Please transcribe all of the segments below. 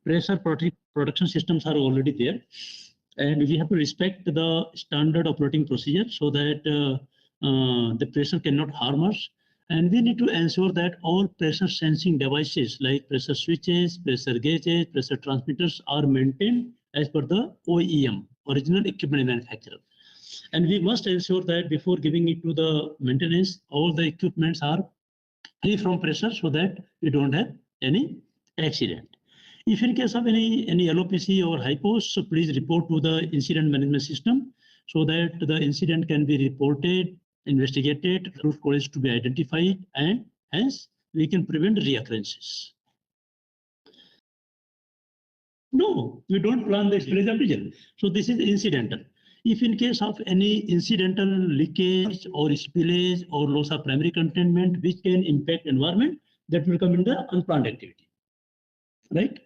pressure production systems are already there, and we have to respect the standard operating procedure so that the pressure cannot harm us. And we need to ensure that all pressure sensing devices like pressure switches, pressure gauges, pressure transmitters are maintained as per the OEM, original equipment manufacturer. And we must ensure that before giving it to the maintenance, all the equipments are free from pressure so that we don't have any accident. If in case of any LOPC or hypos, so please report to the incident management system so that the incident can be reported, investigated, root cause to be identified, and hence we can prevent reoccurrences. No, we don't plan the spillage of diesel. So this is incidental. If in case of any incidental leakage or spillage or loss of primary containment which can impact environment, that will come in the unplanned activity, right?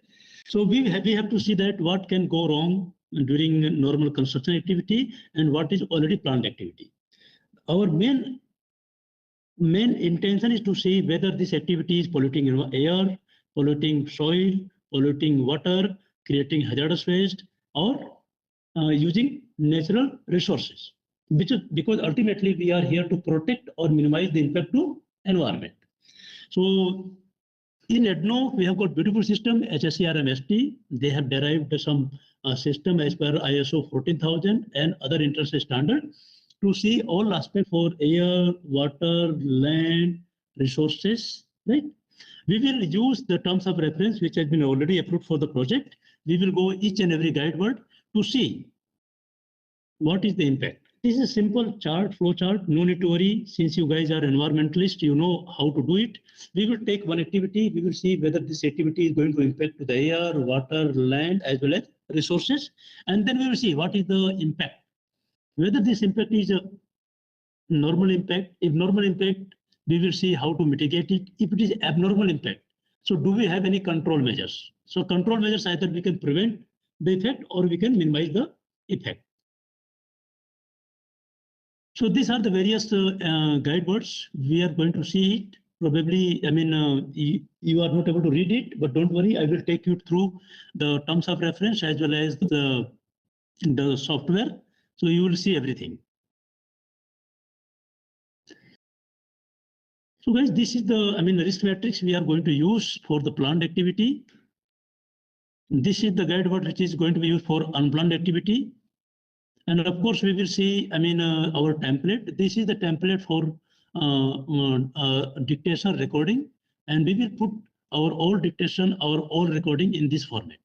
So we have to see that what can go wrong during normal construction activity and what is already planned activity. Our main intention is to see whether this activity is polluting air, polluting soil, polluting water, creating hazardous waste, or using natural resources, which is because ultimately we are here to protect or minimize the impact to environment. So in EDNO, we have got beautiful system, HSCRMST. They have derived some system as per ISO 14000 and other international standard to see all aspects for air, water, land, resources, right? We will use the terms of reference which has been already approved for the project. We will go each and every guide word to see what is the impact. This is a simple chart, flow chart, no need to worry. Since you guys are environmentalists, you know how to do it. We will take one activity, we will see whether this activity is going to impact to the air, water, land, as well as resources. And then we will see what is the impact. Whether this impact is a normal impact. If normal impact, we will see how to mitigate it. If it is abnormal impact, so do we have any control measures? So control measures, either we can prevent the effect or we can minimize the effect. So these are the various guide words. We are going to see it. Probably, I mean, you are not able to read it, but don't worry. I will take you through the terms of reference as well as the software. So you will see everything. So guys, this is the, risk matrix we are going to use for the planned activity. This is the guide word which is going to be used for unplanned activity. And of course, we will see, our template. This is the template for dictation recording. And we will put our all dictation, our all recording in this format.